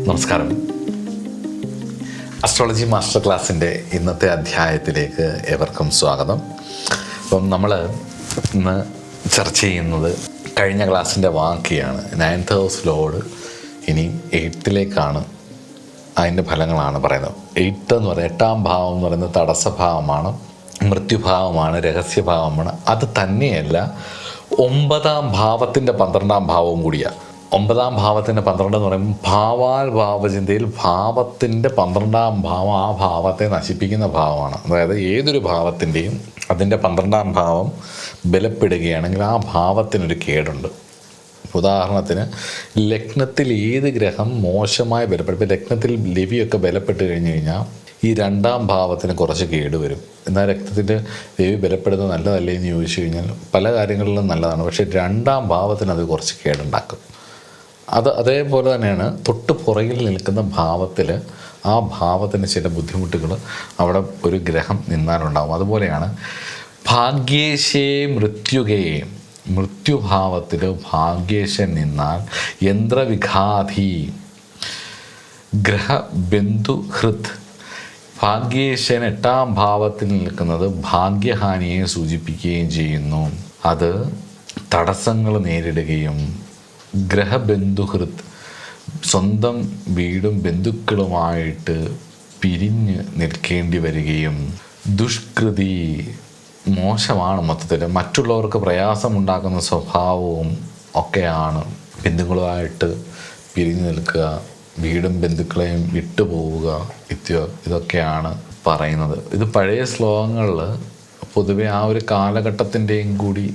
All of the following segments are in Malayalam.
നമസ്കാരം. അസ്ട്രോളജി മാസ്റ്റർ ക്ലാസ്സിൻ്റെ ഇന്നത്തെ അധ്യായത്തിലേക്ക് ഏവർക്കും സ്വാഗതം. അപ്പം നമ്മൾ ഇന്ന് ചർച്ച ചെയ്യുന്നത് കഴിഞ്ഞ ക്ലാസ്സിൻ്റെ ബാക്കിയാണ്. 9th ഹൗസ് ലോഡ് ഇനി 8ലേക്കാണ്, അതിൻ്റെ ഫലങ്ങളാണ് പറയുന്നത്. 8 എന്ന് പറയുന്നത് 8ാം ഭാവം എന്ന് പറയുന്നത് തടസ്സഭാവമാണ്, മൃത്യുഭാവമാണ്, രഹസ്യഭാവമാണ്. അത് തന്നെയല്ല 9ാം ഭാവത്തിൻ്റെ 12ാം ഭാവവും കൂടിയാണ്. 9ാം ഭാവത്തിൻ്റെ 12 എന്ന് പറയുമ്പോൾ ഭാവാൽ ഭാവചിന്തയിൽ ഭാവത്തിൻ്റെ 12ാം ഭാവം ആ ഭാവത്തെ നശിപ്പിക്കുന്ന ഭാവമാണ്. അതായത് ഏതൊരു ഭാവത്തിൻ്റെയും അതിൻ്റെ 12ാം ഭാവം ബലപ്പെടുകയാണെങ്കിൽ ആ ഭാവത്തിനൊരു കേടുണ്ട്. ഉദാഹരണത്തിന് ലഗ്നത്തിൽ ഏത് ഗ്രഹം മോശമായി ബലപ്പെടും, ഇപ്പോൾ ലഗ്നത്തിൽ രവിയൊക്കെ ബലപ്പെട്ട് കഴിഞ്ഞ് കഴിഞ്ഞാൽ ഈ 2ാം ഭാവത്തിന് കുറച്ച് കേട് വരും. എന്നാൽ രക്തത്തിൻ്റെ രവി ബലപ്പെടുന്നത് നല്ലതല്ലേ എന്ന് ചോദിച്ചു കഴിഞ്ഞാൽ പല കാര്യങ്ങളിലും നല്ലതാണ്, പക്ഷേ 2ാം ഭാവത്തിന് അത് കുറച്ച് കേടുണ്ടാക്കും. അതേപോലെ തന്നെയാണ് തൊട്ട് പുറകിൽ നിൽക്കുന്ന ഭാവത്തിൽ ആ ഭാവത്തിന് ചില ബുദ്ധിമുട്ടുകൾ അവിടെ ഒരു ഗ്രഹം നിന്നാലുണ്ടാകും. അതുപോലെയാണ് ഭാഗ്യേശേ മൃത്യുകയെ, മൃത്യുഭാവത്തിൽ ഭാഗ്യേശൻ നിന്നാൽ യന്ത്രവിഘാതി ഗ്രഹബന്ധുഹൃത്. ഭാഗ്യേശൻ 8ാം ഭാവത്തിൽ നിൽക്കുന്നത് ഭാഗ്യഹാനിയെ സൂചിപ്പിക്കുകയും ചെയ്യുന്നു. അത് തടസ്സങ്ങൾ നേരിടുകയും ഗ്രഹബന്ധുഹൃത് സ്വന്തം വീടും ബന്ധുക്കളുമായിട്ട് പിരിഞ്ഞ് നിൽക്കേണ്ടി വരികയും ദുഷ്കൃതി മോശമാണ്. മൊത്തത്തിൽ മറ്റുള്ളവർക്ക് പ്രയാസമുണ്ടാക്കുന്ന സ്വഭാവവും ഒക്കെയാണ്. ബന്ധുക്കളുമായിട്ട് പിരിഞ്ഞു നിൽക്കുക, വീടും ബന്ധുക്കളെയും വിട്ടുപോവുക, ഇതൊക്കെയാണ് പറയുന്നത്. ഇത് പഴയ ശ്ലോകങ്ങളിൽ പൊതുവെ ആ ഒരു കാലഘട്ടത്തിൻ്റെയും കൂടി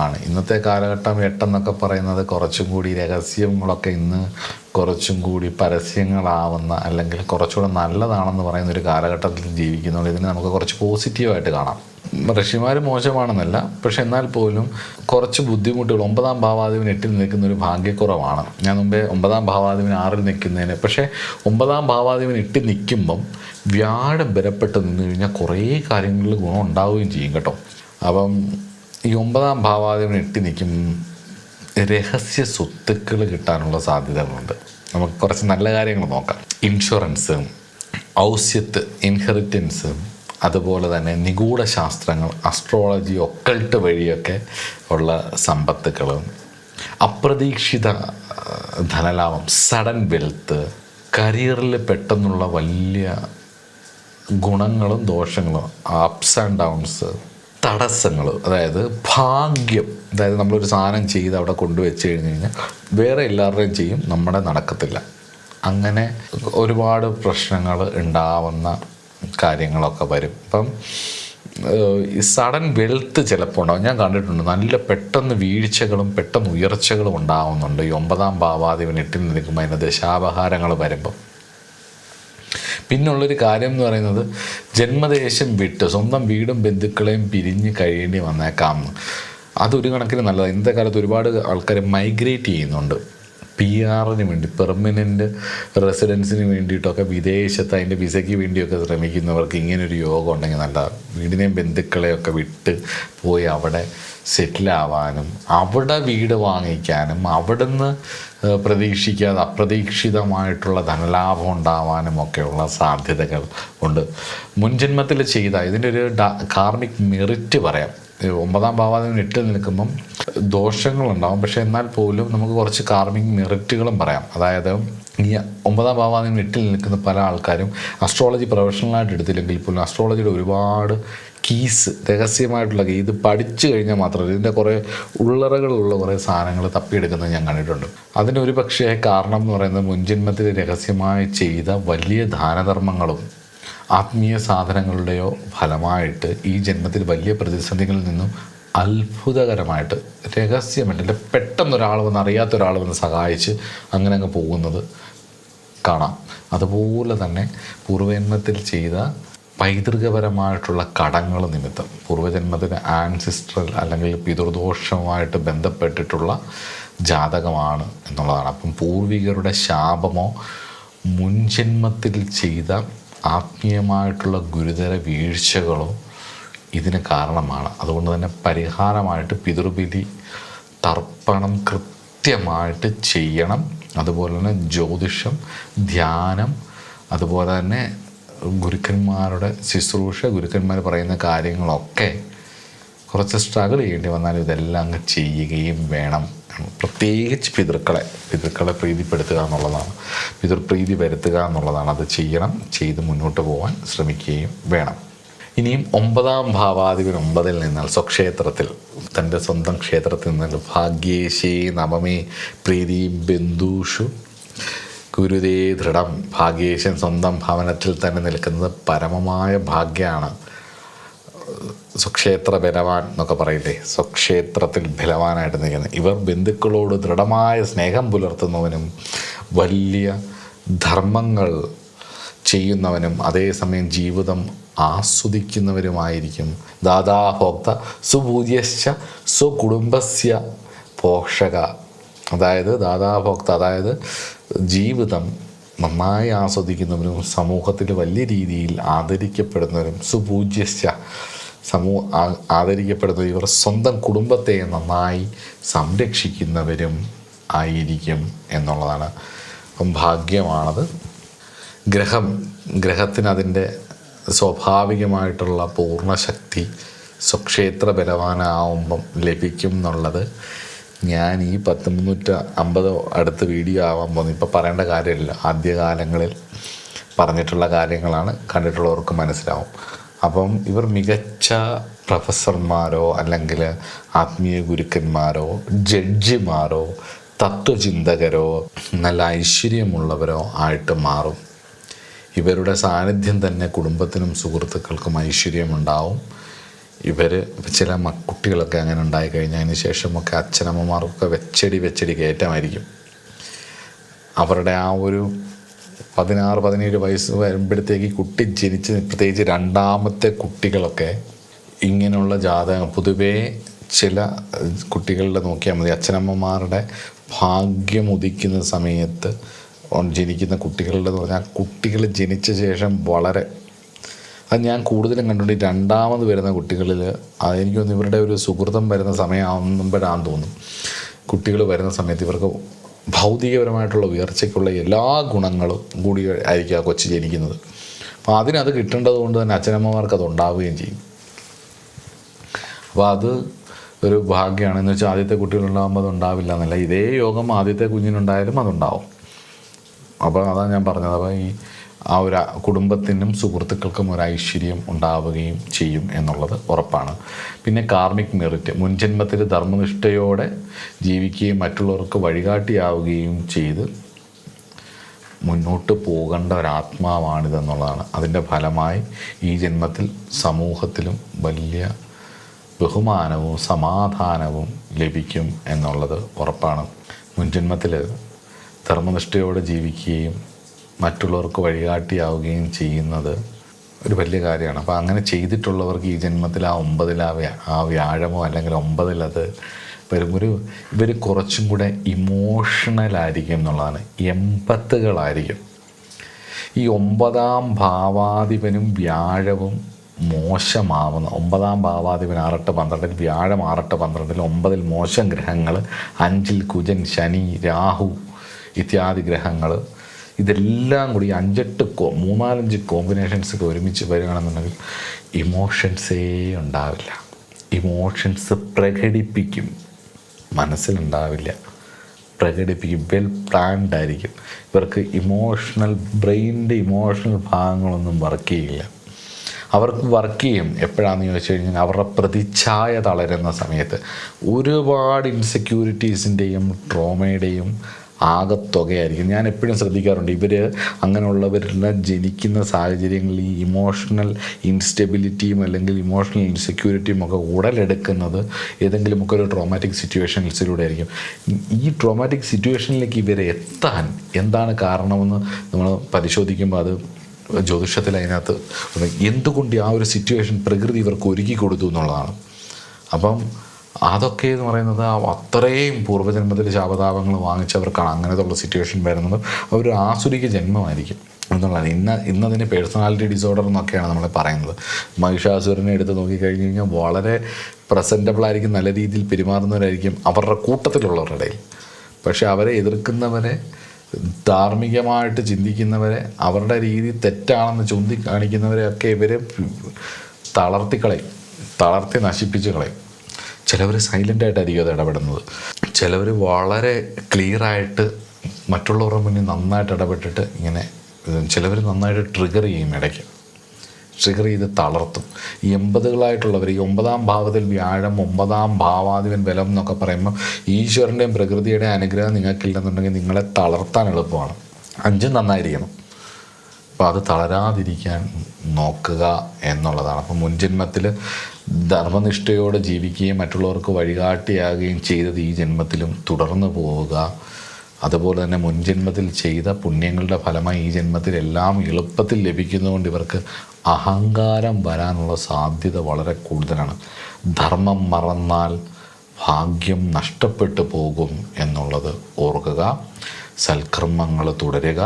ആണ്. ഇന്നത്തെ കാലഘട്ടം 8 എന്നൊക്കെ പറയുന്നത് കുറച്ചും കൂടി രഹസ്യങ്ങളൊക്കെ ഇന്ന് കുറച്ചും കൂടി പരസ്യങ്ങളാവുന്ന, അല്ലെങ്കിൽ കുറച്ചുകൂടെ നല്ലതാണെന്ന് പറയുന്ന ഒരു കാലഘട്ടത്തിൽ ജീവിക്കുന്നതുകൊണ്ട് ഇതിനെ നമുക്ക് കുറച്ച് പോസിറ്റീവായിട്ട് കാണാം. ഋഷിമാർ മോശമാണെന്നല്ല, പക്ഷെ എന്നാൽ പോലും കുറച്ച് ബുദ്ധിമുട്ടുകൾ 9ാം ഭാവാധിപൻ 8ൽ നിൽക്കുന്ന ഒരു ഭാഗ്യക്കുറവാണ്. ഞാൻ മുമ്പേ 9ാം ഭാവാധിപൻ 6ൽ നിൽക്കുന്നതിന്, പക്ഷേ 9ാം ഭാവാധിപൻ 8ൽ നിൽക്കുമ്പം വ്യാഴം ബലപ്പെട്ട് നിന്ന് കഴിഞ്ഞാൽ കുറേ കാര്യങ്ങളിൽ ഗുണം ഉണ്ടാവുകയും ചെയ്യും കേട്ടോ. അപ്പം ഈ 9ാം ഭാവാധിപൻ 8ൽ നിൽക്കും രഹസ്യ സ്വത്തുക്കൾ കിട്ടാനുള്ള സാധ്യതകളുണ്ട്. നമുക്ക് കുറച്ച് നല്ല കാര്യങ്ങൾ നോക്കാം. ഇൻഷുറൻസ്, ഔസ്യത്ത്, ഇൻഹെറിറ്റൻസ്, അതുപോലെ തന്നെ നിഗൂഢ ശാസ്ത്രങ്ങൾ, അസ്ട്രോളജി, ഒക്കൾട്ട് വഴിയൊക്കെ ഉള്ള സമ്പത്തുകൾ, അപ്രതീക്ഷിത ധനലാഭം, സഡൻ വെൽത്ത്, കരിയറിൽ പെട്ടെന്നുള്ള വലിയ ഗുണങ്ങളും ദോഷങ്ങളും, അപ്സ് ആൻഡ് ഡൗൺസ്, തടസ്സങ്ങൾ, അതായത് ഭാഗ്യം, അതായത് നമ്മളൊരു സാധനം ചെയ്ത് അവിടെ കൊണ്ടുവച്ച് കഴിഞ്ഞ് കഴിഞ്ഞാൽ വേറെ എല്ലാവരുടെയും ചെയ്യും, നമ്മുടെ നടക്കത്തില്ല. അങ്ങനെ ഒരുപാട് പ്രശ്നങ്ങൾ ഉണ്ടാവുന്ന കാര്യങ്ങളൊക്കെ വരും. ഇപ്പം ഈ സഡൻ വെൽത്ത് ചിലപ്പോൾ ഉണ്ടാവും. ഞാൻ കണ്ടിട്ടുണ്ട്, നല്ല പെട്ടെന്ന് വീഴ്ചകളും പെട്ടെന്ന് ഉയർച്ചകളും ഉണ്ടാവുന്നുണ്ട് ഈ 9ാം ഭാവാധിപൻ 8ൽ നിൽക്കുമ്പോൾ അതിൻ്റെ ദശാപഹാരങ്ങൾ വരുമ്പം. പിന്നുള്ളൊരു കാര്യം എന്ന് പറയുന്നത് ജന്മദേശം വിട്ട് സ്വന്തം വീടും ബന്ധുക്കളെയും പിരിഞ്ഞ് കഴിയേണ്ടി വന്നേക്കാം. അതൊരു കണക്കിന് നല്ലതാണ്. ഇന്നത്തെ കാലത്ത് ഒരുപാട് ആൾക്കാർ മൈഗ്രേറ്റ് ചെയ്യുന്നുണ്ട് PR-ന് വേണ്ടി, പെർമനൻറ്റ് റെസിഡൻസിന് വേണ്ടിയിട്ടൊക്കെ വിദേശത്ത് അതിൻ്റെ വിസയ്ക്ക് വേണ്ടിയൊക്കെ ശ്രമിക്കുന്നവർക്ക് ഇങ്ങനൊരു യോഗം ഉണ്ടെങ്കിൽ നല്ലതാണ്. വീടിനെയും ബന്ധുക്കളെയൊക്കെ വിട്ട് പോയി അവിടെ സെറ്റിലാവാനും അവിടെ വീട് വാങ്ങിക്കാനും അവിടുന്ന് പ്രതീക്ഷിക്കാതെ അപ്രതീക്ഷിതമായിട്ടുള്ള ധനലാഭം ഉണ്ടാവാനും ഒക്കെയുള്ള സാധ്യതകൾ ഉണ്ട്. മുൻജന്മത്തിൽ ചെയ്ത ഇതിൻ്റെ ഒരു കാർമിക് മെറിറ്റ് പറയാം. 9ാം ഭാവാധിപൻ 8ൽ നിൽക്കുമ്പം ദോഷങ്ങളുണ്ടാവും, പക്ഷേ എന്നാൽ പോലും നമുക്ക് കുറച്ച് കാർമിക് മെറിറ്റുകളും പറയാം. അതായത് ഈ 9ാം ഭാവാധിപൻ 8ൽ നിൽക്കുന്ന പല ആൾക്കാരും അസ്ട്രോളജി പ്രൊഫഷണലായിട്ട് എടുത്തില്ലെങ്കിൽ പോലും അസ്ട്രോളജിയുടെ ഒരുപാട് കീസ്, രഹസ്യമായിട്ടുള്ള ഇത് പഠിച്ചു കഴിഞ്ഞാൽ മാത്രമല്ല ഇതിൻ്റെ കുറേ ഉള്ളറകളുള്ള കുറേ സാധനങ്ങൾ തപ്പിയെടുക്കുന്നത് ഞാൻ കണ്ടിട്ടുണ്ട്. അതിനൊരു പക്ഷേ കാരണം എന്ന് പറയുന്നത് മുൻജന്മത്തിൽ രഹസ്യമായി ചെയ്ത വലിയ ദാനധർമ്മങ്ങളും ആത്മീയ സാധനങ്ങളുടെയോ ഫലമായിട്ട് ഈ ജന്മത്തിൽ വലിയ പ്രതിസന്ധികളിൽ നിന്നും അത്ഭുതകരമായിട്ട് രഹസ്യമായിട്ട് പെട്ടെന്ന് ഒരാൾ വന്ന്, അറിയാത്ത ഒരാൾ വന്ന് സഹായിച്ച് അങ്ങനെ അങ്ങ് പോകുന്നത് കാണാം. അതുപോലെ തന്നെ പൂർവജന്മത്തിൽ ചെയ്ത പൈതൃകപരമായിട്ടുള്ള കടങ്ങൾ നിമിത്തം, പൂർവ്വജന്മത്തിന് ആൻസിസ്ട്രൽ അല്ലെങ്കിൽ പിതൃദോഷവുമായിട്ട് ബന്ധപ്പെട്ടിട്ടുള്ള ജാതകമാണ് എന്നുള്ളതാണ്. അപ്പം പൂർവികരുടെ ശാപമോ മുൻജന്മത്തിൽ ചെയ്ത ആത്മീയമായിട്ടുള്ള ഗുരുതര വീഴ്ചകളോ ഇതിന് കാരണമാണ്. അതുകൊണ്ട് തന്നെ പരിഹാരമായിട്ട് പിതൃബലി തർപ്പണം കൃത്യമായിട്ട് ചെയ്യണം. അതുപോലെ തന്നെ ജ്യോതിഷം, ധ്യാനം, അതുപോലെ തന്നെ ഗുരുക്കന്മാരുടെ ശുശ്രൂഷ, ഗുരുക്കന്മാർ പറയുന്ന കാര്യങ്ങളൊക്കെ കുറച്ച് സ്ട്രഗിൾ ചെയ്യേണ്ടി വന്നാലും ഇതെല്ലാം അങ്ങ് ചെയ്യുകയും വേണം. പ്രത്യേകിച്ച് പിതൃക്കളെ പ്രീതിപ്പെടുത്തുക എന്നുള്ളതാണ്, പിതൃപ്രീതി വരുത്തുക എന്നുള്ളതാണ്. അത് ചെയ്യണം, ചെയ്ത് മുന്നോട്ട് പോകാൻ ശ്രമിക്കുകയും വേണം. ഇനിയും 9ാം ഭാവാധിപൻ 9ൽ നിന്നാൽ സ്വക്ഷേത്രത്തിൽ, തൻ്റെ സ്വന്തം ക്ഷേത്രത്തിൽ നിന്ന് ഭാഗ്യേശേ നവമേ പ്രീതി ബന്ധുഷു ഗുരുതേ ദൃഢം. ഭാഗ്യേശൻ സ്വന്തം ഭവനത്തിൽ തന്നെ നിൽക്കുന്നത് പരമമായ ഭാഗ്യമാണ്. സ്വക്ഷേത്ര ബലവാൻ എന്നൊക്കെ പറയില്ലേ, സ്വക്ഷേത്രത്തിൽ ബലവാനായിട്ട് നിൽക്കുന്നത്. ഇവർ ബന്ധുക്കളോട് ദൃഢമായ സ്നേഹം പുലർത്തുന്നവനും വലിയ ധർമ്മങ്ങൾ ചെയ്യുന്നവനും അതേസമയം ജീവിതം ആസ്വദിക്കുന്നവരുമായിരിക്കും. ദാതാഭോക്ത സുപൂജ്യശ്ച സ്വകുടുംബസ്യ പോഷക. അതായത് ദാതാഭോക്ത, അതായത് ജീവിതം നന്നായി ആസ്വദിക്കുന്നവരും സമൂഹത്തിൽ വലിയ രീതിയിൽ ആദരിക്കപ്പെടുന്നവരും, സുപൂജ്യശ്ച ആദരിക്കപ്പെടുന്ന ഇവർ സ്വന്തം കുടുംബത്തെ നന്നായി സംരക്ഷിക്കുന്നവരും ആയിരിക്കും എന്നുള്ളതാണ്. അപ്പം ഭാഗ്യമാണത്. ഗ്രഹത്തിന് അതിൻ്റെ സ്വാഭാവികമായിട്ടുള്ള പൂർണ്ണശക്തി സ്വക്ഷേത്ര ബലവാനാവുമ്പം ലഭിക്കും എന്നുള്ളത് ഞാൻ ഈ 1350 അടുത്ത വീഡിയോ ആവാൻ പോകുന്നു. ഇപ്പോൾ പറയേണ്ട കാര്യമില്ല, ആദ്യകാലങ്ങളിൽ പറഞ്ഞിട്ടുള്ള കാര്യങ്ങളാണ്, കണ്ടിട്ടുള്ളവർക്ക് മനസ്സിലാവും. അപ്പം ഇവർ മികച്ച പ്രൊഫസർമാരോ അല്ലെങ്കിൽ ആത്മീയ ഗുരുക്കന്മാരോ ജഡ്ജിമാരോ തത്വചിന്തകരോ നല്ല ഐശ്വര്യമുള്ളവരോ ആയിട്ട് മാറും. ഇവരുടെ സാന്നിധ്യം തന്നെ കുടുംബത്തിനും സുഹൃത്തുക്കൾക്കും ഐശ്വര്യമുണ്ടാവും. ഇവർ ചില കുട്ടികളൊക്കെ അങ്ങനെ ഉണ്ടായിക്കഴിഞ്ഞതിന് ശേഷമൊക്കെ അച്ഛനമ്മമാർക്കൊക്കെ വെച്ചടി കയറ്റമായിരിക്കും. അവരുടെ ആ ഒരു 16-17 വയസ്സ് വരുമ്പോഴത്തേക്ക് കുട്ടി ജനിച്ച്, പ്രത്യേകിച്ച് രണ്ടാമത്തെ കുട്ടികളൊക്കെ ഇങ്ങനെയുള്ള ജാതകം പൊതുവേ ചില കുട്ടികളുടെ നോക്കിയാൽ മതി. അച്ഛനമ്മമാരുടെ ഭാഗ്യം ഉദിക്കുന്ന സമയത്ത് ജനിക്കുന്ന കുട്ടികളുടെ എന്ന് പറഞ്ഞാൽ കുട്ടികൾ ജനിച്ച ശേഷം വളരെ, അത് ഞാൻ കൂടുതലും കണ്ടുകൊണ്ട് രണ്ടാമത് വരുന്ന കുട്ടികളിൽ എനിക്ക് തോന്നുന്നു ഇവരുടെ ഒരു സുഹൃതം വരുന്ന സമയമാകുമ്പോഴാണെന്ന് തോന്നും. കുട്ടികൾ വരുന്ന സമയത്ത് ഇവർക്ക് ഭൗതികപരമായിട്ടുള്ള ഉയർച്ചയ്ക്കുള്ള എല്ലാ ഗുണങ്ങളും കൂടി ആയിരിക്കും ആ കൊച്ചു ജനിക്കുന്നത്. അപ്പോൾ അതിനത് കിട്ടേണ്ടത് കൊണ്ട് തന്നെ അച്ഛനമ്മമാർക്ക് അത് ഉണ്ടാവുകയും ചെയ്യും. അപ്പോൾ അത് ഒരു ഭാഗ്യമാണെന്ന് വെച്ചാൽ ആദ്യത്തെ കുട്ടികളുണ്ടാകുമ്പോൾ അത് ഉണ്ടാവില്ല എന്നല്ല, ഇതേ യോഗം ആദ്യത്തെ കുഞ്ഞിനുണ്ടായാലും അതുണ്ടാവും. അപ്പോൾ അതാണ് ഞാൻ പറഞ്ഞത്. അപ്പോൾ ഈ ആ ഒരു കുടുംബത്തിനും സുഹൃത്തുക്കൾക്കും ഒരു ഐശ്വര്യം ഉണ്ടാവുകയും ചെയ്യും എന്നുള്ളത് ഉറപ്പാണ്. പിന്നെ കാർമിക് മെറിറ്റ്, മുൻജന്മത്തിൽ ധർമ്മനിഷ്ഠയോടെ ജീവിക്കുകയും മറ്റുള്ളവർക്ക് വഴികാട്ടിയാവുകയും ചെയ്ത് മുന്നോട്ട് പോകേണ്ട ഒരാത്മാവാണിതെന്നുള്ളതാണ്. അതിൻ്റെ ഫലമായി ഈ ജന്മത്തിൽ സമൂഹത്തിലും വലിയ ബഹുമാനവും സമാധാനവും ലഭിക്കും എന്നുള്ളത് ഉറപ്പാണ്. മുൻജന്മത്തിൽ ധർമ്മനിഷ്ഠയോടെ ജീവിക്കുകയും മറ്റുള്ളവർക്ക് വഴികാട്ടിയാവുകയും ചെയ്യുന്നത് ഒരു വലിയ കാര്യമാണ്. അപ്പോൾ അങ്ങനെ ചെയ്തിട്ടുള്ളവർക്ക് ഈ ജന്മത്തിൽ ആ 9ൽ ആ വ്യാഴമോ അല്ലെങ്കിൽ 9ൽ അത് വരുമ്പോൾ ഇവർ കുറച്ചും കൂടെ ഇമോഷണലായിരിക്കും എന്നുള്ളതാണ്, എമ്പത്തുകളായിരിക്കും. ഈ 9ാം ഭാവാധിപനും വ്യാഴവും മോശമാവുന്ന, 9ാം ഭാവാധിപൻ 6-12, വ്യാഴം 6-12, 9ൽ മോശം ഗ്രഹങ്ങൾ, 5ൽ കുജൻ, ശനി, രാഹു ഇത്യാദി ഗ്രഹങ്ങൾ, ഇതെല്ലാം കൂടി 3-4-5 കോമ്പിനേഷൻസ് ഒക്കെ ഒരുമിച്ച് വരികയാണെന്നുണ്ടെങ്കിൽ ഇമോഷൻസേ ഉണ്ടാവില്ല. ഇമോഷൻസ് പ്രകടിപ്പിക്കും, മനസ്സിലുണ്ടാവില്ല, പ്രകടിപ്പിക്കും. വെൽ പ്ലാൻഡ് ആയിരിക്കും. ഇവർക്ക് ബ്രെയിനിൻ്റെ ഇമോഷണൽ ഭാഗങ്ങളൊന്നും വർക്ക് ചെയ്യില്ല. അവർക്ക് വർക്ക് ചെയ്യും എപ്പോഴാണെന്ന് ചോദിച്ചു കഴിഞ്ഞാൽ അവരുടെ പ്രതിച്ഛായ തളരുന്ന സമയത്ത്. ഒരുപാട് ഇൻസെക്യൂരിറ്റീസിൻ്റെയും ട്രോമയുടെയും ആകത്തുകയായിരിക്കും. ഞാൻ എപ്പോഴും ശ്രദ്ധിക്കാറുണ്ട്, ഇവർ അങ്ങനെയുള്ളവരുടെ ജനിക്കുന്ന സാഹചര്യങ്ങളിൽ ഈ ഇമോഷണൽ ഇൻസ്റ്റെബിലിറ്റിയും അല്ലെങ്കിൽ ഇമോഷണൽ ഇൻസെക്യൂരിറ്റിയും ഒക്കെ ഉടലെടുക്കുന്നത് ഏതെങ്കിലുമൊക്കെ ഒരു ട്രോമാറ്റിക് സിറ്റുവേഷൻസിലൂടെ ആയിരിക്കും. ഈ ട്രോമാറ്റിക് സിറ്റുവേഷനിലേക്ക് ഇവരെ എത്താൻ എന്താണ് കാരണമെന്ന് നമ്മൾ പരിശോധിക്കുമ്പോൾ അത് ജ്യോതിഷത്തിൽ അതിനകത്ത് എന്തുകൊണ്ട് ആ ഒരു സിറ്റുവേഷൻ പ്രകൃതി ഇവർക്ക് ഒരുക്കി കൊടുത്തു എന്നുള്ളതാണ്. അപ്പം അതൊക്കെ എന്ന് പറയുന്നത് അത്രയും പൂർവ്വജന്മത്തിൽ ശാപതാപങ്ങൾ വാങ്ങിച്ചവർക്കാണ് അങ്ങനത്തുള്ള സിറ്റുവേഷൻ വരുന്നത്. അവർ ആസുരിക ജന്മമായിരിക്കും എന്നുള്ളതാണ്. ഇന്നതിന് പേഴ്സണാലിറ്റി ഡിസോർഡർ എന്നൊക്കെയാണ് നമ്മൾ പറയുന്നത്. മഹിഷാസുരനെ എടുത്ത് നോക്കിക്കഴിഞ്ഞ് കഴിഞ്ഞാൽ വളരെ പ്രസൻറ്റബിളായിരിക്കും, നല്ല രീതിയിൽ പെരുമാറുന്നവരായിരിക്കും അവരുടെ കൂട്ടത്തിലുള്ളവരുടെ ഇടയിൽ. പക്ഷേ അവരെ എതിർക്കുന്നവരെ ധാർമ്മികമായിട്ട് ചിന്തിക്കുന്നവരെ, അവരുടെ രീതി തെറ്റാണെന്ന് ചൂണ്ടിക്കാണിക്കുന്നവരെയൊക്കെ ഇവർ തളർത്തി നശിപ്പിച്ച് കളയും. ചിലവർ സൈലൻ്റായിട്ടായിരിക്കും അത് ഇടപെടുന്നത്. ചിലവർ വളരെ ക്ലിയറായിട്ട് മറ്റുള്ളവരുടെ മുന്നിൽ നന്നായിട്ട് ഇടപെട്ടിട്ട് ഇങ്ങനെ, ചിലവർ നന്നായിട്ട് ട്രിഗർ ചെയ്യും, ഇടയ്ക്ക് ട്രിഗർ ചെയ്ത് തളർത്തും. ഈ 80കളായിട്ടുള്ളവർ, ഈ 9ാം ഭാവത്തിൽ വ്യാഴം, 9ാം ഭാവാധിപൻ ബലം എന്നൊക്കെ പറയുമ്പോൾ ഈശ്വരൻ്റെയും പ്രകൃതിയുടെയും അനുഗ്രഹം നിങ്ങൾക്കില്ലെന്നുണ്ടെങ്കിൽ നിങ്ങളെ തളർത്താൻ എളുപ്പമാണ്. 5 നന്നായിരിക്കണം. അപ്പോൾ അത് തളരാതിരിക്കാൻ നോക്കുക എന്നുള്ളതാണ്. അപ്പം മുൻജന്മത്തിൽ ധർമ്മനിഷ്ഠയോടെ ജീവിക്കുകയും മറ്റുള്ളവർക്ക് വഴികാട്ടിയാകുകയും ചെയ്തത് ഈ ജന്മത്തിലും തുടർന്നു പോവുക. അതുപോലെ തന്നെ മുൻജന്മത്തിൽ ചെയ്ത പുണ്യങ്ങളുടെ ഫലമായി ഈ ജന്മത്തിൽ എല്ലാം എളുപ്പത്തിൽ ലഭിക്കുന്നതുകൊണ്ട് ഇവർക്ക് അഹങ്കാരം വരാനുള്ള സാധ്യത വളരെ കൂടുതലാണ്. ധർമ്മം മറന്നാൽ ഭാഗ്യം നഷ്ടപ്പെട്ടു പോകും എന്നുള്ളത് ഓർക്കുക. സൽക്കർമ്മങ്ങൾ തുടരുക.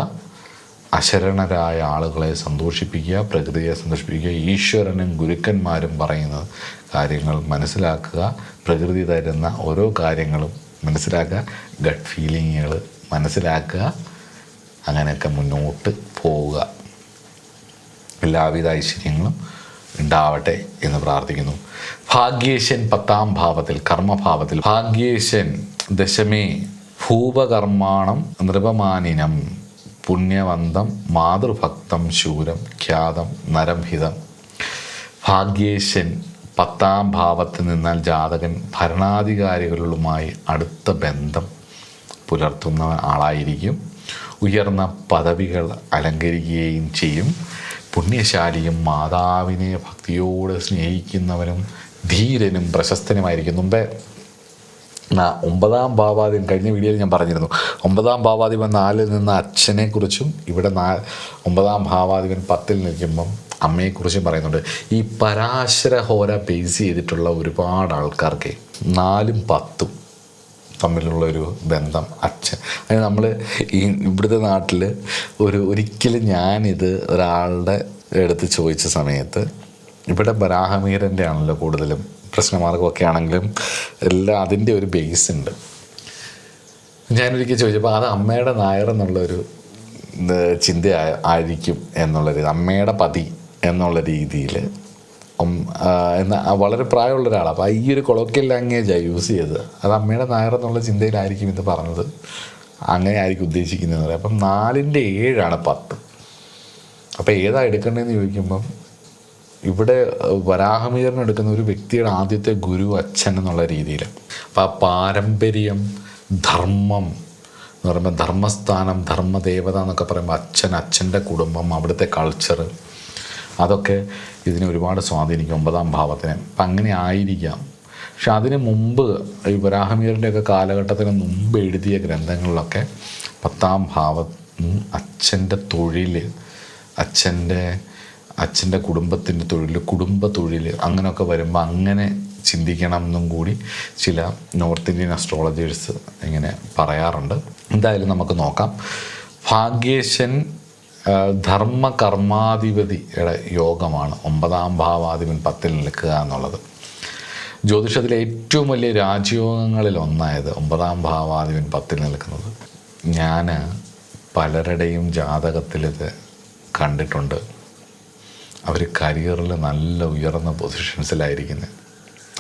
അശരണരായ ആളുകളെ സന്തോഷിപ്പിക്കുക, പ്രകൃതിയെ സന്തോഷിപ്പിക്കുക. ഈശ്വരനും ഗുരുക്കന്മാരും പറയുന്ന കാര്യങ്ങൾ മനസ്സിലാക്കുക. പ്രകൃതി തരുന്ന ഓരോ കാര്യങ്ങളും മനസ്സിലാക്കുക. ഗട്ട് ഫീലിങ്ങുകൾ മനസ്സിലാക്കുക. അങ്ങനെയൊക്കെ മുന്നോട്ട് പോവുക. എല്ലാവിധ ഐശ്വര്യങ്ങളും ഉണ്ടാവട്ടെ എന്ന് പ്രാർത്ഥിക്കുന്നു. ഭാഗ്യേശൻ 10ാം ഭാവത്തിൽ, കർമ്മഭാവത്തിൽ. ഭാഗ്യേശൻ ദശമേ ഭൂപകർമാണം നൃപമാനിനം പുണ്യവന്തം മാതൃഭക്തം ശൂരം ഖ്യാതം നരംഹിതം. ഭാഗ്യേശൻ 10ാം ഭാവത്തിൽ നിന്നാൽ ജാതകൻ ഭരണാധികാരികളുമായി അടുത്ത ബന്ധം പുലർത്തുന്ന ആളായിരിക്കും. ഉയർന്ന പദവികൾ അലങ്കരിക്കുകയും ചെയ്യും. പുണ്യശാലിയും മാതാവിനെ ഭക്തിയോടെ സ്നേഹിക്കുന്നവനും ധീരനും പ്രശസ്തനുമായിരിക്കും. മുമ്പേ 9ാം ഭാവാധിപൻ, കഴിഞ്ഞ വീഡിയോയിൽ ഞാൻ പറഞ്ഞിരുന്നു, 9ാം ഭാവാധിപൻ 4ൽ നിന്ന് അച്ഛനെക്കുറിച്ചും ഇവിടെ 9ാം ഭാവാധിപൻ 10ൽ നിൽക്കുമ്പം അമ്മയെക്കുറിച്ചും പറയുന്നുണ്ട്. ഈ പരാശര ഹോര ബേസ് ചെയ്തിട്ടുള്ള ഒരുപാട് ആൾക്കാർക്ക് 4ഉം 10ഉം തമ്മിലുള്ളൊരു ബന്ധം അച്ഛൻ. അതിന് നമ്മൾ ഈ ഇവിടുത്തെ നാട്ടിൽ ഒരിക്കലും ഞാനിത് ഒരാളുടെ അടുത്ത് ചോദിച്ച സമയത്ത്, ഇവിടെ ബരാഹമീരൻ്റെ ആണല്ലോ കൂടുതലും പ്രശ്നമാർഗമൊക്കെ ആണെങ്കിലും എല്ലാം അതിൻ്റെ ഒരു ബേസ് ഉണ്ട്. ഞാനൊരിക്കൽ ചോദിച്ചപ്പോൾ അത് അമ്മയുടെ നായർ എന്നുള്ളൊരു ചിന്ത ആയിരിക്കും എന്നുള്ളൊരു, അമ്മയുടെ പതി എന്നുള്ള രീതിയിൽ വളരെ പ്രായമുള്ള ഒരാളാണ്. അപ്പോൾ ഈ ഒരു കൊളോക്കിയൽ ലാംഗ്വേജാണ് യൂസ് ചെയ്തത്. അത് അമ്മയുടെ നായർ എന്നുള്ള ചിന്തയിലായിരിക്കും ഇത് പറഞ്ഞത്. അങ്ങനെ ആയിരിക്കും ഉദ്ദേശിക്കുന്നത്. അപ്പം 4ൻ്റെ 7 10. അപ്പോൾ ഏതാ എടുക്കേണ്ടതെന്ന് ചോദിക്കുമ്പം ഇവിടെ വരാഹമീരൻ എടുക്കുന്ന ഒരു വ്യക്തിയുടെ ആദ്യത്തെ ഗുരു അച്ഛൻ എന്നുള്ള രീതിയിൽ. അപ്പം ആ പാരമ്പര്യം, ധർമ്മം എന്ന് പറയുമ്പോൾ ധർമ്മസ്ഥാനം, ധർമ്മദേവത എന്നൊക്കെ പറയുമ്പോൾ അച്ഛൻ്റെ കുടുംബം, അവിടുത്തെ കൾച്ചർ, അതൊക്കെ ഇതിനെ ഒരുപാട് സ്വാധീനിക്കും 9ാം ഭാവത്തിനെ. അപ്പം അങ്ങനെ ആയിരിക്കാം. പക്ഷെ അതിന് മുമ്പ് ഈ വരാഹമീറിൻ്റെയൊക്കെ കാലഘട്ടത്തിന് മുമ്പ് എഴുതിയ ഗ്രന്ഥങ്ങളിലൊക്കെ 10ാം ഭാവം അച്ഛൻ്റെ തൊഴിൽ, അച്ഛൻ്റെ കുടുംബത്തിൻ്റെ തൊഴിൽ, കുടുംബ തൊഴിൽ അങ്ങനെയൊക്കെ വരുമ്പോൾ അങ്ങനെ ചിന്തിക്കണം എന്നും കൂടി ചില നോർത്ത് ഇന്ത്യൻ അസ്ട്രോളജേഴ്സ് ഇങ്ങനെ പറയാറുണ്ട്. എന്തായാലും നമുക്ക് നോക്കാം. ഭാഗ്യേശൻ ധർമ്മകർമാധിപതിയുടെ യോഗമാണ് 9ാം ഭാവാധിപൻ 10ൽ നിൽക്കുക എന്നുള്ളത്. ജ്യോതിഷത്തിലെ ഏറ്റവും വലിയ രാജയോഗങ്ങളിൽ ഒന്നായത് 9ാം ഭാവാധിപൻ 10ൽ നിൽക്കുന്നത്. ഞാൻ പലരുടെയും ജാതകത്തിലിത് കണ്ടിട്ടുണ്ട്. അവർ കരിയറിൽ നല്ല ഉയർന്ന പൊസിഷൻസിലായിരിക്കുന്നത്.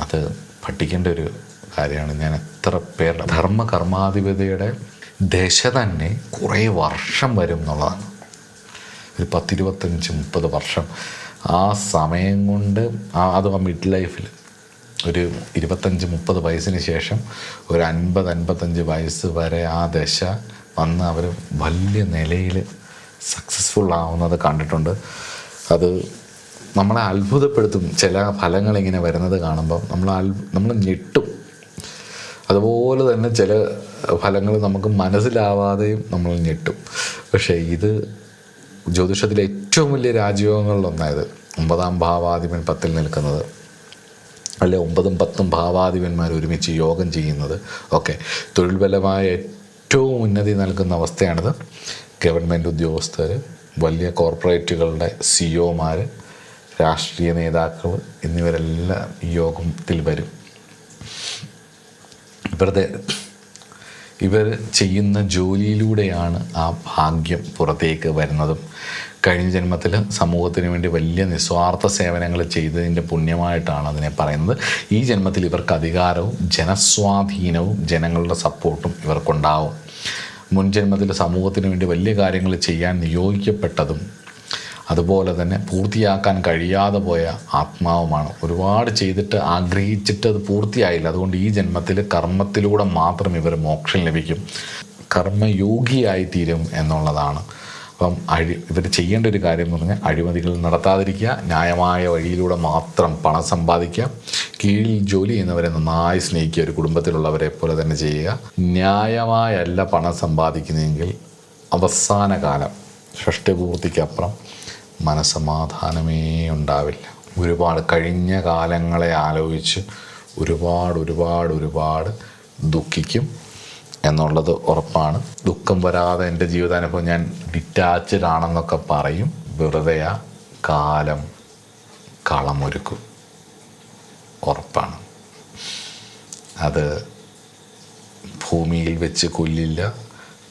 അത് പഠിക്കേണ്ട ഒരു കാര്യമാണ്. ഞാൻ എത്ര പേരുടെ ധർമ്മകർമാധിപതിയുടെ ദശ തന്നെ കുറേ വർഷം വരും എന്നുള്ളതാണ്. ഒരു 10, 25, 30 വർഷം ആ സമയം കൊണ്ട് അത് മിഡ് ലൈഫിൽ ഒരു 25, 30 വയസ്സിന് ശേഷം ഒരു 50, 55 വയസ്സ് വരെ ആ ദശ വന്ന് അവർ വലിയ നിലയിൽ സക്സസ്ഫുൾ ആവുന്നത് കണ്ടിട്ടുണ്ട്. അത് നമ്മളെ അത്ഭുതപ്പെടുത്തും. ചില ഫലങ്ങളിങ്ങനെ വരുന്നത് കാണുമ്പോൾ നമ്മൾ ഞെട്ടും. അതുപോലെ തന്നെ ചില ഫലങ്ങൾ നമുക്ക് മനസ്സിലാവാതെയും നമ്മൾ ഞെട്ടും. പക്ഷേ ഇത് ജ്യോതിഷത്തിലെ ഏറ്റവും വലിയ രാജയോഗങ്ങളിലൊന്നായത് 9ാം ഭാവാധിപൻ 10ൽ നിൽക്കുന്നത്, അല്ലെ 9ഉം 10ഉം ഭാവാധിപന്മാർ ഒരുമിച്ച് യോഗം ചെയ്യുന്നത് ഒക്കെ തൊഴിൽ ബലമായ ഏറ്റവും ഉന്നതി നൽകുന്ന അവസ്ഥയാണിത്. ഗവൺമെൻറ് ഉദ്യോഗസ്ഥർ, വലിയ കോർപ്പറേറ്റുകളുടെ സിഇഒമാർ, രാഷ്ട്രീയ നേതാക്കൾ എന്നിവരെല്ലാം ഈ യോഗത്തിൽ വരും. ഇവർ ചെയ്യുന്ന ജോലിയിലൂടെയാണ് ആ ഭാഗ്യം പുറത്തേക്ക് വരുന്നതും. കഴിഞ്ഞ ജന്മത്തിൽ സമൂഹത്തിന് വേണ്ടി വലിയ നിസ്വാർത്ഥ സേവനങ്ങൾ ചെയ്തതിൻ്റെ പുണ്യമായിട്ടാണ് അതിനെ പറയുന്നത്. ഈ ജന്മത്തിൽ ഇവർക്ക് അധികാരവും ജനസ്വാധീനവും ജനങ്ങളുടെ സപ്പോർട്ടും ഇവർക്കുണ്ടാവും. മുൻ ജന്മത്തിൽ സമൂഹത്തിന് വേണ്ടി വലിയ കാര്യങ്ങൾ ചെയ്യാൻ നിയോഗിക്കപ്പെട്ടതും അതുപോലെ തന്നെ പൂർത്തിയാക്കാൻ കഴിയാതെ പോയ ആത്മാവുമാണ്. ഒരുപാട് ചെയ്തിട്ട് ആഗ്രഹിച്ചിട്ട് അത് പൂർത്തിയായില്ല. അതുകൊണ്ട് ഈ ജന്മത്തിൽ കർമ്മത്തിലൂടെ മാത്രം ഇവർ മോക്ഷം ലഭിക്കും, കർമ്മയോഗിയായി തീരും എന്നുള്ളതാണ്. അപ്പം ഇവർ ചെയ്യേണ്ട ഒരു കാര്യം എന്ന് പറഞ്ഞാൽ അഴിമതികൾ നടത്താതിരിക്കുക, ന്യായമായ വഴിയിലൂടെ മാത്രം പണം സമ്പാദിക്കുക, കീഴിൽ ജോലി ചെയ്യുന്നവരെ നന്നായി സ്നേഹിക്കുക, ഒരു കുടുംബത്തിലുള്ളവരെ പോലെ തന്നെ ചെയ്യുക. ന്യായമായല്ല പണം സമ്പാദിക്കുന്നതെങ്കിൽ അവസാന കാലം ഷഷ്ടിപൂർത്തിക്കപ്പുറം മനസ്സമാധാനമേ ഉണ്ടാവില്ല. ഒരുപാട് കഴിഞ്ഞ കാലങ്ങളെ ആലോചിച്ച് ഒരുപാട് ദുഃഖിക്കും എന്നുള്ളത് ഉറപ്പാണ്. ദുഃഖം വരാതെ എൻ്റെ ജീവിതാനുഭവം ഞാൻ ഡിറ്റാച്ച്ഡ് ആണെന്നൊക്കെ പറയും. വെറുതെ കാലം കളമൊരുക്കും, ഉറപ്പാണ്. അത് ഭൂമിയിൽ വെച്ച് കൊല്ലില്ല,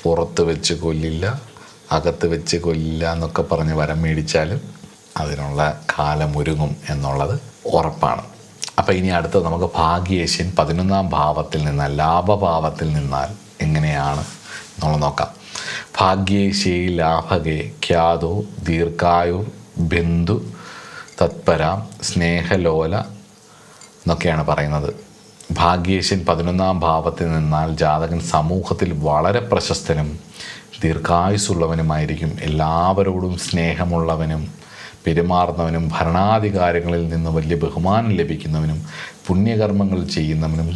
പുറത്ത് വെച്ച് കൊല്ലില്ല, അകത്ത് വെച്ച് കൊല്ലില്ല എന്നൊക്കെ പറഞ്ഞ് വരം മേടിച്ചാലും അതിനുള്ള കാലം ഒരുങ്ങും എന്നുള്ളത് ഉറപ്പാണ്. അപ്പോൾ ഇനി അടുത്തത് നമുക്ക് ഭാഗ്യേശ്വൻ 11ാം ഭാവത്തിൽ നിന്നാൽ, ലാഭഭാവത്തിൽ നിന്നാൽ എങ്ങനെയാണ് നമ്മൾ നോക്കാം. ഭാഗ്യേശേ ലാഭകേ ഖ്യാതോ ദീർഘായുർ ബന്ധു തത്പരാം സ്നേഹലോല എന്നൊക്കെയാണ് പറയുന്നത്. ഭാഗ്യേശ്വൻ 11ാം ഭാവത്തിൽ നിന്നാൽ ജാതകൻ സമൂഹത്തിൽ വളരെ പ്രശസ്തനും ദീർഘായുസ്സുള്ളവനുമായിരിക്കും. എല്ലാവരോടും സ്നേഹമുള്ളവനും പെരുമാറുന്നവനും ഭരണാധികാരികളിൽ നിന്ന് വലിയ ബഹുമാനം ലഭിക്കുന്നവനും പുണ്യകർമ്മങ്ങൾ ചെയ്യുന്നവനും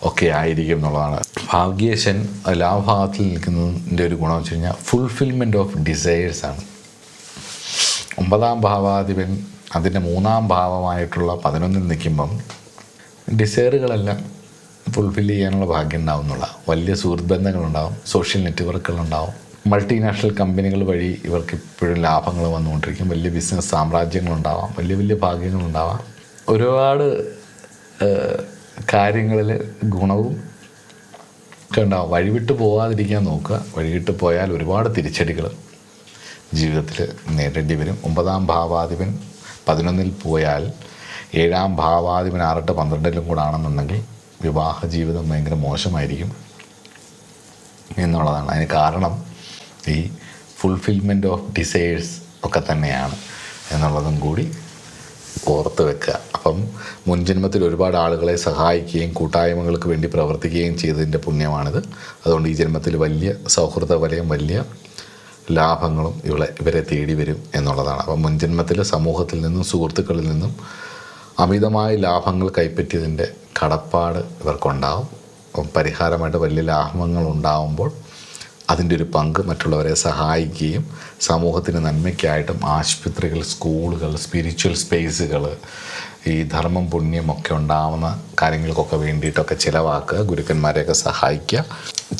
ഒക്കെ ആയിരിക്കും എന്നുള്ളതാണ്. ഭാഗ്യേശൻ ലാഭഭാവത്തിൽ നിൽക്കുന്നതിൻ്റെ ഒരു ഗുണം വെച്ച് കഴിഞ്ഞാൽ ഫുൾഫിൽമെൻറ്റ് ഓഫ് ഡിസയേഴ്സാണ്. 9ാം ഭാവാധിപൻ അതിൻ്റെ 3ാം ഭാവമായിട്ടുള്ള 11ൽ നിൽക്കുമ്പം ഡിസയറുകളെല്ലാം ഫുൾഫിൽ ചെയ്യാനുള്ള ഭാഗ്യം ഉണ്ടാവും എന്നുള്ള വലിയ സുഹൃത്ത് ബന്ധങ്ങളുണ്ടാവും, സോഷ്യൽ നെറ്റ്വർക്കുകളുണ്ടാവും, മൾട്ടിനാഷണൽ കമ്പനികൾ വഴി ഇവർക്ക് ഇപ്പോഴും ലാഭങ്ങൾ വന്നുകൊണ്ടിരിക്കും, വലിയ ബിസിനസ് സാമ്രാജ്യങ്ങളുണ്ടാവാം, വലിയ ഭാഗ്യങ്ങളുണ്ടാവാം. ഒരുപാട് കാര്യങ്ങളിൽ ഗുണവും ഒക്കെ ഉണ്ടാവും. വഴിവിട്ട് പോകാതിരിക്കാൻ നോക്കുക. വഴിവിട്ട് പോയാൽ ഒരുപാട് തിരിച്ചടികൾ ജീവിതത്തിൽ നേരിടേണ്ടി വരും. 9ാം ഭാവാധിപൻ 11ൽ പോയാൽ 7ാം ഭാവാധിപൻ 6, 12 കൂടെ ആണെന്നുണ്ടെങ്കിൽ വിവാഹ ജീവിതം ഭയങ്കര മോശമായിരിക്കും എന്നുള്ളതാണ്. അതിന് കാരണം ഈ ഫുൾഫിൽമെൻറ്റ് ഓഫ് ഡിസയേഴ്സ് ഒക്കെ തന്നെയാണ് എന്നുള്ളതും കൂടി ഓർത്ത് വെക്കുക. അപ്പം മുൻജന്മത്തിൽ ഒരുപാട് ആളുകളെ സഹായിക്കുകയും കൂട്ടായ്മകൾക്ക് വേണ്ടി പ്രവർത്തിക്കുകയും ചെയ്തതിൻ്റെ പുണ്യമാണിത്. അതുകൊണ്ട് ഈ ജന്മത്തിൽ വലിയ സൗഹൃദ വലയം, വലിയ ലാഭങ്ങളും ഇവരെ തേടി വരും എന്നുള്ളതാണ്. അപ്പം മുൻജന്മത്തിൽ സമൂഹത്തിൽ നിന്നും സുഹൃത്തുക്കളിൽ നിന്നും അമിതമായ ലാഭങ്ങൾ കൈപ്പറ്റിയതിൻ്റെ കടപ്പാട് ഇവർക്കുണ്ടാവും. അപ്പം പരിഹാരമായിട്ട് വലിയ ലാഭങ്ങൾ ഉണ്ടാവുമ്പോൾ അതിൻ്റെ ഒരു പങ്ക് മറ്റുള്ളവരെ സഹായിക്കുകയും സമൂഹത്തിന് നന്മയ്ക്കായിട്ടും ആശുപത്രികൾ, സ്കൂളുകൾ, സ്പിരിച്വൽ സ്പേസുകൾ, ഈ ധർമ്മം പുണ്യമൊക്കെ ഉണ്ടാവുന്ന കാര്യങ്ങൾക്കൊക്കെ വേണ്ടിയിട്ടൊക്കെ ചിലവാക്കുക, ഗുരുക്കന്മാരെയൊക്കെ സഹായിക്കുക,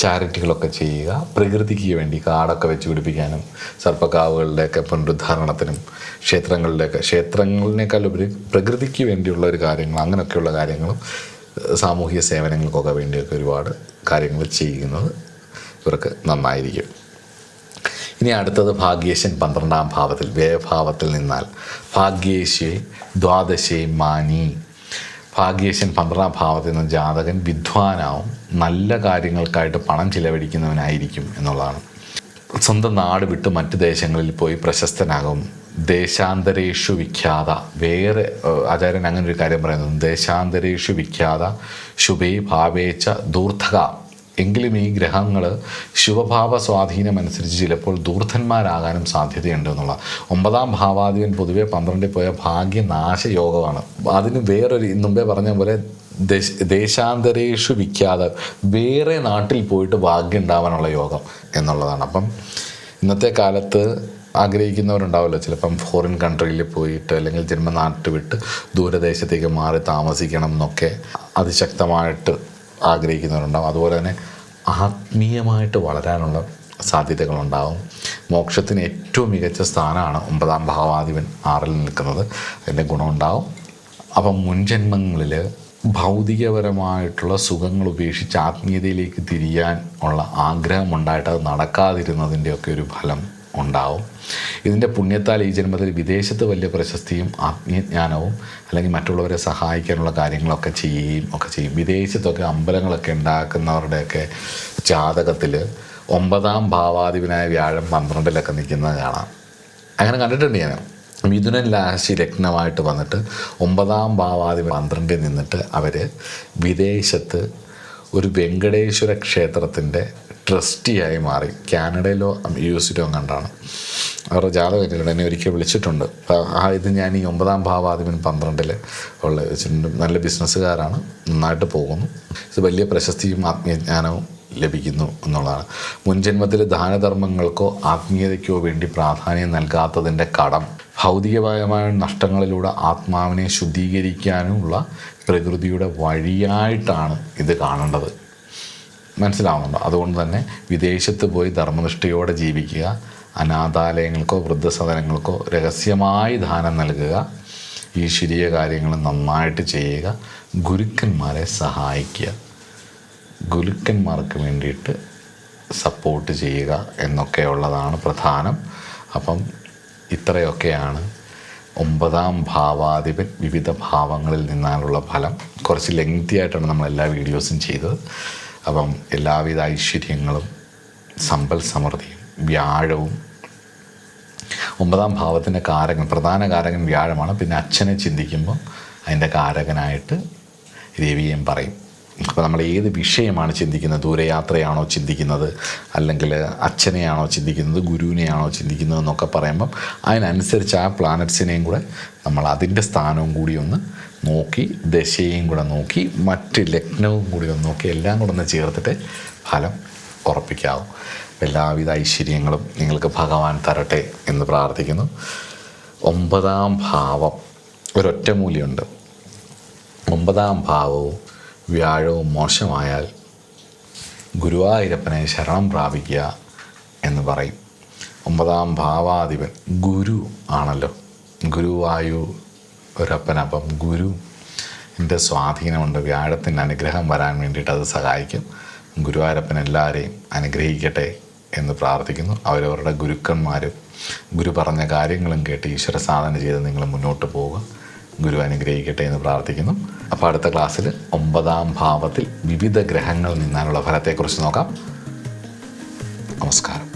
ചാരിറ്റികളൊക്കെ ചെയ്യുക, പ്രകൃതിക്ക് വേണ്ടി കാടൊക്കെ വെച്ച് പിടിപ്പിക്കാനും സർപ്പക്കാവുകളുടെയൊക്കെ പുനരുദ്ധാരണത്തിനും ക്ഷേത്രങ്ങളിനേക്കാൾ ഉപരി പ്രകൃതിക്ക് വേണ്ടിയുള്ള ഒരു കാര്യങ്ങൾ, അങ്ങനെയൊക്കെയുള്ള കാര്യങ്ങളും സാമൂഹിക സേവനങ്ങൾക്കൊക്കെ വേണ്ടിയൊക്കെ ഒരുപാട് കാര്യങ്ങൾ ചെയ്യുന്നത് ഇവർക്ക് നന്നായിരിക്കും. ഇനി അടുത്തത് ഭാഗ്യേശൻ 12ാം ഭാവത്തിൽ, വ്യയഭാവത്തിൽ നിന്നാൽ ഭാഗ്യേശേ ദ്വാദശേ മാനി. ഭാഗ്യേശൻ 12ാം ഭാവത്തിൽ നിന്ന് ജാതകൻ വിദ്വാനാവും, നല്ല കാര്യങ്ങൾക്കായിട്ട് പണം ചിലവഴിക്കുന്നവനായിരിക്കും എന്നുള്ളതാണ്. സ്വന്തം നാട് വിട്ട് മറ്റ് ദേശങ്ങളിൽ പോയി പ്രശസ്തനാകും. ദേശാന്തരേഷു വിഖ്യാത, വേറെ ആചാര്യൻ അങ്ങനെ ഒരു കാര്യം പറയുന്നു, ദേശാന്തരേഷു വിഖ്യാത ശുഭേ ഭാവേച്ച ദൂർധക. എങ്കിലും ഈ ഗ്രഹങ്ങൾ ശുഭഭാവ സ്വാധീനമനുസരിച്ച് ചിലപ്പോൾ ദൂർധന്മാരാകാനും സാധ്യതയുണ്ട് എന്നുള്ള. 9ാം ഭാവാധിപൻ പൊതുവെ 12ൽ പോയ ഭാഗ്യനാശയോഗമാണ്. അതിന് വേറൊരു മുമ്പേ പറഞ്ഞ പോലെ ദേശാന്തരേഷു വിഖ്യാത, വേറെ നാട്ടിൽ പോയിട്ട് ഭാഗ്യം ഉണ്ടാവാനുള്ള യോഗം എന്നുള്ളതാണ്. അപ്പം ഇന്നത്തെ കാലത്ത് ആഗ്രഹിക്കുന്നവരുണ്ടാവുമല്ലോ, ചിലപ്പം ഫോറിൻ കൺട്രിയിൽ പോയിട്ട് അല്ലെങ്കിൽ ജന്മനാട്ട് വിട്ട് ദൂരദേശത്തേക്ക് മാറി താമസിക്കണം എന്നൊക്കെ അതിശക്തമായിട്ട് ആഗ്രഹിക്കുന്നവരുണ്ടാവും. അതുപോലെ തന്നെ ആത്മീയമായിട്ട് വളരാനുള്ള സാധ്യതകളുണ്ടാവും. മോക്ഷത്തിന് ഏറ്റവും മികച്ച സ്ഥാനമാണ് 9ാം ഭാവാധിപൻ 6ൽ നിൽക്കുന്നത്. അതിൻ്റെ ഗുണമുണ്ടാവും. അപ്പം മുൻജന്മങ്ങളിൽ ഭൗതികപരമായിട്ടുള്ള സുഖങ്ങൾ ഉപേക്ഷിച്ച് ആത്മീയതയിലേക്ക് തിരിയാൻ ഉള്ള ആഗ്രഹമുണ്ടായിട്ട് അത് നടക്കാതിരുന്നതിൻ്റെയൊക്കെ ഒരു ഫലം ഉണ്ടാവും. ഇതിൻ്റെ പുണ്യത്താൽ ഈ ജന്മത്തിൽ വിദേശത്ത് വലിയ പ്രശസ്തിയും ആത്മീയജ്ഞാനവും അല്ലെങ്കിൽ മറ്റുള്ളവരെ സഹായിക്കാനുള്ള കാര്യങ്ങളൊക്കെ ചെയ്യും. വിദേശത്തൊക്കെ അമ്പലങ്ങളൊക്കെ ഉണ്ടാക്കുന്നവരുടെയൊക്കെ ജാതകത്തിൽ 9ാം ഭാവാധിപനായ വ്യാഴം 12-ലൊക്കെ നിൽക്കുന്നത് കാണാം. അങ്ങനെ കണ്ടിട്ടുണ്ട് ഞാൻ. മിഥുനൻ രാശി ലഗ്നമായിട്ട് വന്നിട്ട് 9ാം ഭാവാധിപൻ 12-ൽ നിന്നിട്ട് അവർ വിദേശത്ത് ഒരു വെങ്കടേശ്വര ക്ഷേത്രത്തിൻ്റെ ട്രസ്റ്റിയായി മാറി. കാനഡയിലോ US-ലോ കണ്ടാണ് അവരുടെ ജാതകത്തിൽ എന്നെ ഒരിക്കൽ വിളിച്ചിട്ടുണ്ട്. ഇത് ഞാൻ ഈ 9ാം ഭാവാധിപൻ 12-ൽ ഉള്ള വെച്ചിട്ടുണ്ട്. നല്ല ബിസിനസ്സുകാരാണ്, നന്നായിട്ട് പോകുന്നു. ഇത് വലിയ പ്രശസ്തിയും ആത്മീയജ്ഞാനവും ലഭിക്കുന്നു എന്നുള്ളതാണ്. മുൻജന്മത്തിൽ ദാനധർമ്മങ്ങൾക്കോ ആത്മീയതയ്ക്കോ വേണ്ടി പ്രാധാന്യം നൽകാത്തതിൻ്റെ കടം ഭൗതികപരമായ നഷ്ടങ്ങളിലൂടെ ആത്മാവിനെ ശുദ്ധീകരിക്കാനുമുള്ള പ്രകൃതിയുടെ വഴിയായിട്ടാണ് ഇത് കാണേണ്ടത്. മനസ്സിലാവുന്നുണ്ടോ? അതുകൊണ്ട് തന്നെ വിദേശത്ത് പോയി ധർമ്മനിഷ്ഠയോടെ ജീവിക്കുക, അനാഥാലയങ്ങൾക്കോ വൃദ്ധസദനങ്ങൾക്കോ രഹസ്യമായി ദാനം നൽകുക, ഈശ്വരീയ കാര്യങ്ങൾ നന്നായിട്ട് ചെയ്യുക, ഗുരുക്കന്മാരെ സഹായിക്കുക, ഗുരുക്കന്മാർക്ക് വേണ്ടിയിട്ട് സപ്പോർട്ട് ചെയ്യുക എന്നൊക്കെയുള്ളതാണ് പ്രധാനം. അപ്പം ഇത്രയൊക്കെയാണ് 9ാം ഭാവാധിപൻ വിവിധ ഭാവങ്ങളിൽ നിന്നാലുള്ള ഫലം. കുറച്ച് ലെങ്തി ആയിട്ടാണ് നമ്മൾ എല്ലാ വീഡിയോസും ചെയ്തത്. അപ്പം എല്ലാവിധ ഐശ്വര്യങ്ങളും സമ്പൽ സമൃദ്ധിയും വ്യാഴവും 9ാം ഭാവത്തിൻ്റെ പ്രധാന കാരകൻ വ്യാഴമാണ്. പിന്നെ അച്ഛനെ ചിന്തിക്കുമ്പോൾ അതിൻ്റെ കാരകനായിട്ട് രവിയും പറയും. അപ്പോൾ നമ്മൾ ഏത് വിഷയമാണ് ചിന്തിക്കുന്നത്, ദൂരയാത്രയാണോ ചിന്തിക്കുന്നത്, അല്ലെങ്കിൽ അച്ഛനെയാണോ ചിന്തിക്കുന്നത്, ഗുരുവിനെയാണോ ചിന്തിക്കുന്നത് എന്നൊക്കെ പറയുമ്പം അതിനനുസരിച്ച് ആ പ്ലാനറ്റ്സിനെയും കൂടെ നമ്മൾ അതിൻ്റെ സ്ഥാനവും കൂടി ഒന്ന് നോക്കി, ദശയും കൂടെ നോക്കി, മറ്റ് ലഗ്നവും കൂടി ഒന്ന് നോക്കി, എല്ലാം കൂടെ ഒന്ന് ചേർത്തിട്ട് ഫലം ഉറപ്പിക്കാവും. എല്ലാവിധ ഐശ്വര്യങ്ങളും നിങ്ങൾക്ക് ഭഗവാൻ തരട്ടെ എന്ന് പ്രാർത്ഥിക്കുന്നു. 9ാം ഭാവം ഒരൊറ്റമൂലിയുണ്ട്. 9ാം ഭാവവും വ്യാഴവും മോശമായാൽ ഗുരുവായൂരപ്പനെ ശരണം പ്രാപിക്കുക എന്ന് പറയും. 9ാം ഭാവാധിപൻ ഗുരു ആണല്ലോ, ഗുരുവായൂരപ്പൻ. അപ്പം ഗുരുവിൻ്റെ സ്വാധീനമുണ്ട്. വ്യാഴത്തിൻ്റെ അനുഗ്രഹം വരാൻ വേണ്ടിയിട്ട് അത് സഹായിക്കും. ഗുരുവായൂരപ്പൻ എല്ലാവരെയും അനുഗ്രഹിക്കട്ടെ എന്ന് പ്രാർത്ഥിക്കുന്നു. അവരവരുടെ ഗുരുക്കന്മാരും ഗുരു പറഞ്ഞ കാര്യങ്ങളും കേട്ട് ഈശ്വര സാധന ചെയ്ത് നിങ്ങൾ മുന്നോട്ട് പോവുക. ഗുരു അനുഗ്രഹിക്കട്ടെ എന്ന് പ്രാർത്ഥിക്കുന്നു. അപ്പോൾ അടുത്ത ക്ലാസ്സിൽ 9ാം ഭാവത്തിൽ വിവിധ ഗ്രഹങ്ങളിൽ നിന്നാലുള്ള ഫലത്തെക്കുറിച്ച് നോക്കാം. നമസ്കാരം.